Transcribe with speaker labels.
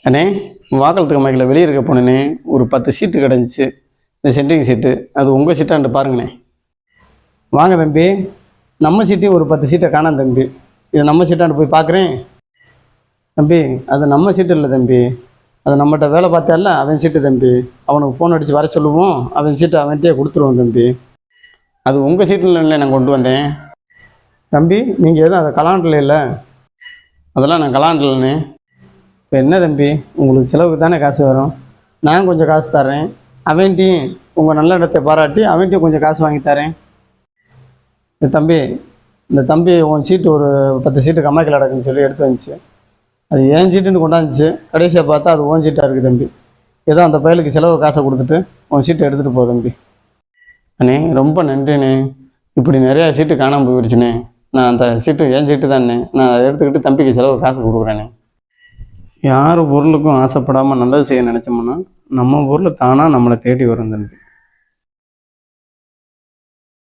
Speaker 1: அண்ணே வாக்கலத்துக்கு மைக்கில் வெளியே இருக்க போனேண்ணே ஒரு 10 சீட்டு கிடந்துச்சு. இந்த சென்ட்ரிங் சீட்டு அது உங்கள் சீட்டான்ட்டு பாருங்கண்ணே. வாங்க தம்பி, நம்ம சீட்டையும் ஒரு 10 சீட்டை காணாம் தம்பி. இது நம்ம சீட்டான்ட்டு போய் பார்க்குறேன். தம்பி அது நம்ம சீட்டு இல்லை தம்பி, அது நம்மகிட்ட வேலை பார்த்தால அவன் சீட்டு தம்பி. அவனுக்கு ஃபோன் அடித்து வர சொல்லுவோம், அவன் சீட்டை அவன்கிட்டயே கொடுத்துருவோம் தம்பி. அது உங்கள் சீட்டில் இல்லை, நான் கொண்டு வந்தேன் தம்பி. நீங்கள் எதுவும் அதை கலாண்டில் இல்லை? அதெல்லாம் நான் கலாண்டில்ண்ணே. இப்போ என்ன தம்பி, உங்களுக்கு செலவுக்கு தானே காசு வரும். நான் கொஞ்சம் காசு தரேன், அவன்ட்டையும் உங்கள் நல்ல இடத்தை பாராட்டி அவன்ட்டையும் கொஞ்சம் காசு வாங்கி தரேன். இந்த தம்பி உன் சீட்டு ஒரு 10 சீட்டு கம்மாய்க்கில் நடக்குன்னு சொல்லி எடுத்து வந்துச்சு. அது ஏன் சீட்டுன்னு கொண்டாந்துச்சு. கடைசியாக பார்த்தா அது ஓன் சீட்டாக இருக்குது தம்பி. ஏதோ அந்த பயலுக்கு செலவு காசை கொடுத்துட்டு உன் சீட்டை எடுத்துகிட்டு போ தம்பி. அண்ணே ரொம்ப நன்றிண்ணே. இப்படி நிறையா சீட்டு காணாமல் போயிடுச்சுண்ணே. நான் அந்த சீட்டு என் சீட்டு தானே, நான் அதை எடுத்துக்கிட்டு தம்பிக்கு செலவு காசு கொடுக்குறேண்ணே. யார் பொருளுக்கும் ஆசைப்படாமல் நல்லது செய்ய நினச்சோம்னா நம்ம பொருள் தானாக நம்மளை தேடி வரும் தம்பி.